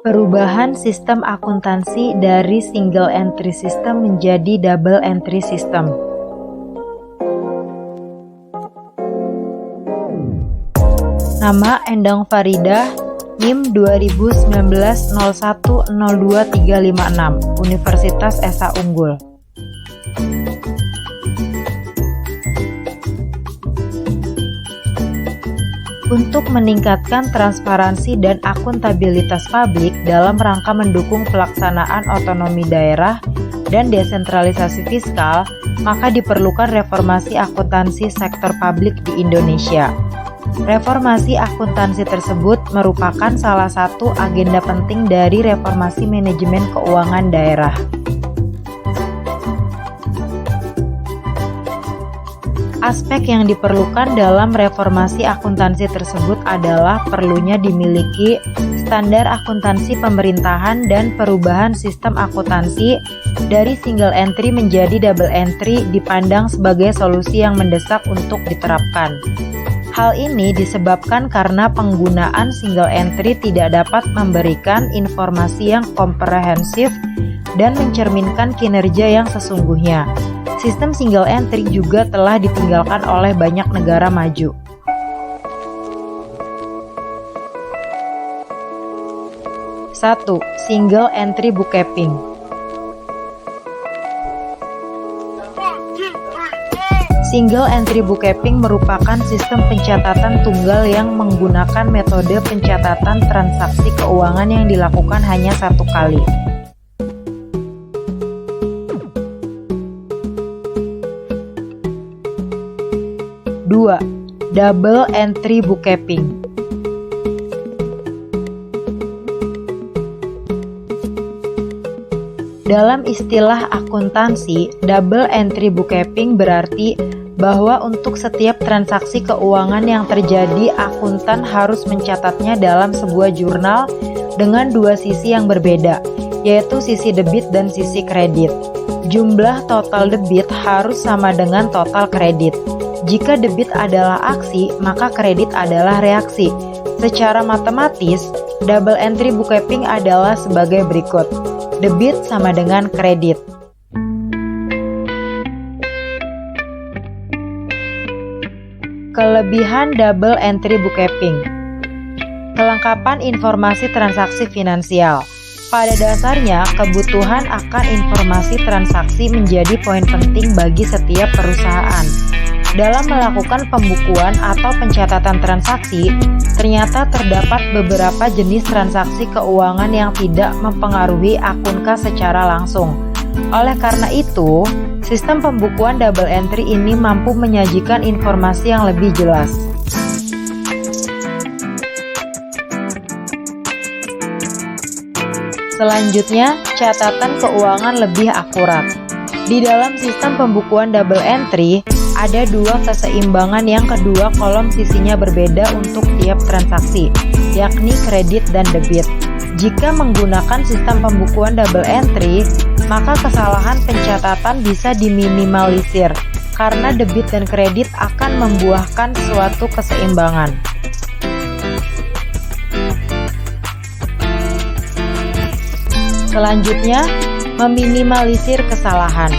Perubahan sistem akuntansi dari single entry system menjadi double entry system. Nama Endang Faridah, NIM 2019010236, Universitas Esa Unggul. Untuk meningkatkan transparansi dan akuntabilitas publik dalam rangka mendukung pelaksanaan otonomi daerah dan desentralisasi fiskal, maka diperlukan reformasi akuntansi sektor publik di Indonesia. Reformasi akuntansi tersebut merupakan salah satu agenda penting dari reformasi manajemen keuangan daerah. Aspek yang diperlukan dalam reformasi akuntansi tersebut adalah perlunya dimiliki standar akuntansi pemerintahan dan perubahan sistem akuntansi dari single entry menjadi double entry dipandang sebagai solusi yang mendesak untuk diterapkan. Hal ini disebabkan karena penggunaan single entry tidak dapat memberikan informasi yang komprehensif dan mencerminkan kinerja yang sesungguhnya. Sistem single entry juga telah ditinggalkan oleh banyak negara maju. Satu, single entry bookkeeping. Single entry bookkeeping merupakan sistem pencatatan tunggal yang menggunakan metode pencatatan transaksi keuangan yang dilakukan hanya satu kali. 2. Double entry bookkeeping. Dalam istilah akuntansi, double entry bookkeeping berarti bahwa untuk setiap transaksi keuangan yang terjadi, akuntan harus mencatatnya dalam sebuah jurnal dengan dua sisi yang berbeda, yaitu sisi debit dan sisi kredit. Jumlah total debit harus sama dengan total kredit. Jika debit adalah aksi, maka kredit adalah reaksi. Secara matematis, double entry bookkeeping adalah sebagai berikut. Debit sama dengan kredit. Kelebihan double entry bookkeeping. Kelengkapan informasi transaksi finansial. Pada dasarnya, kebutuhan akan informasi transaksi menjadi poin penting bagi setiap perusahaan. Dalam melakukan pembukuan atau pencatatan transaksi, ternyata terdapat beberapa jenis transaksi keuangan yang tidak mempengaruhi akun kas secara langsung. Oleh karena itu, sistem pembukuan double entry ini mampu menyajikan informasi yang lebih jelas. Selanjutnya, catatan keuangan lebih akurat. Di dalam sistem pembukuan double entry, ada dua keseimbangan yang kedua kolom sisinya berbeda untuk tiap transaksi, yakni kredit dan debit. Jika menggunakan sistem pembukuan double entry, maka kesalahan pencatatan bisa diminimalisir, karena debit dan kredit akan membuahkan suatu keseimbangan. Selanjutnya, meminimalisir kesalahan.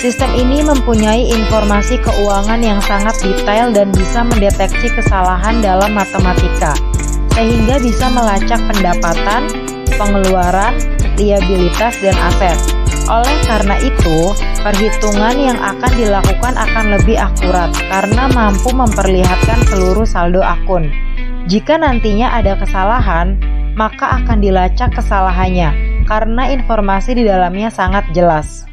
Sistem ini mempunyai informasi keuangan yang sangat detail dan bisa mendeteksi kesalahan dalam matematika, sehingga bisa melacak pendapatan, pengeluaran, liabilitas, dan aset. Oleh karena itu, perhitungan yang akan dilakukan akan lebih akurat karena mampu memperlihatkan seluruh saldo akun. Jika nantinya ada kesalahan, maka akan dilacak kesalahannya karena informasi di dalamnya sangat jelas.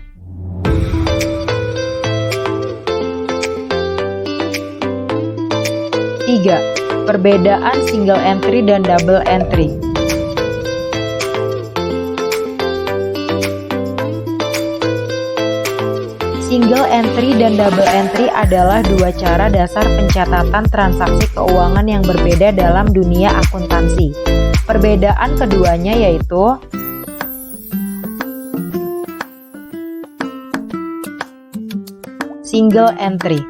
Tiga, perbedaan single entry dan double entry. Single entry dan double entry adalah dua cara dasar pencatatan transaksi keuangan yang berbeda dalam dunia akuntansi. Perbedaan keduanya yaitu single entry.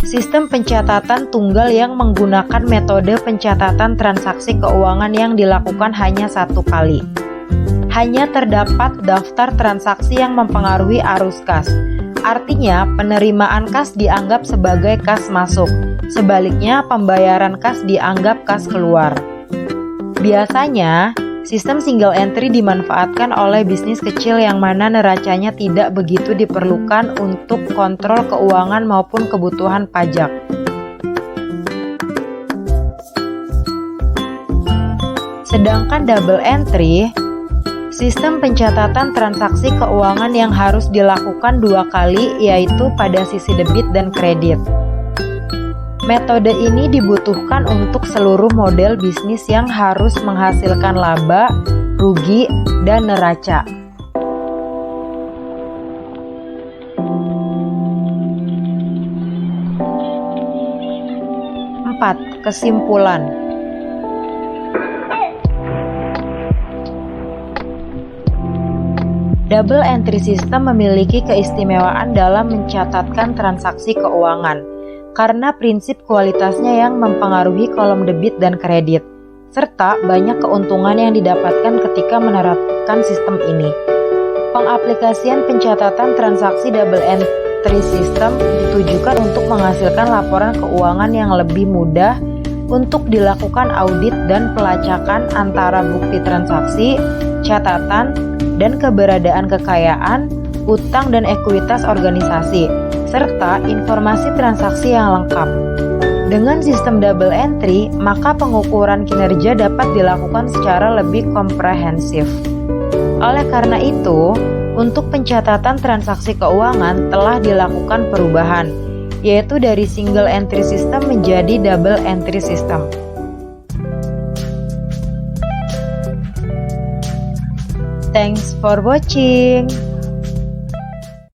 Sistem pencatatan tunggal yang menggunakan metode pencatatan transaksi keuangan yang dilakukan hanya satu kali. Hanya terdapat daftar transaksi yang mempengaruhi arus kas. Artinya, penerimaan kas dianggap sebagai kas masuk. Sebaliknya, pembayaran kas dianggap kas keluar. Biasanya, sistem single entry dimanfaatkan oleh bisnis kecil yang mana neracanya tidak begitu diperlukan untuk kontrol keuangan maupun kebutuhan pajak. Sedangkan double entry, sistem pencatatan transaksi keuangan yang harus dilakukan dua kali, yaitu pada sisi debit dan kredit. Metode ini dibutuhkan untuk seluruh model bisnis yang harus menghasilkan laba, rugi, dan neraca. 4. Kesimpulan. Double entry system memiliki keistimewaan dalam mencatatkan transaksi keuangan karena prinsip kualitasnya yang mempengaruhi kolom debit dan kredit, serta banyak keuntungan yang didapatkan ketika menerapkan sistem ini. Pengaplikasian pencatatan transaksi double entry system ditujukan untuk menghasilkan laporan keuangan yang lebih mudah untuk dilakukan audit dan pelacakan antara bukti transaksi, catatan, dan keberadaan kekayaan, utang dan ekuitas organisasi, serta informasi transaksi yang lengkap. Dengan sistem double entry, maka pengukuran kinerja dapat dilakukan secara lebih komprehensif. Oleh karena itu, untuk pencatatan transaksi keuangan telah dilakukan perubahan, yaitu dari single entry system menjadi double entry system. Thanks for watching.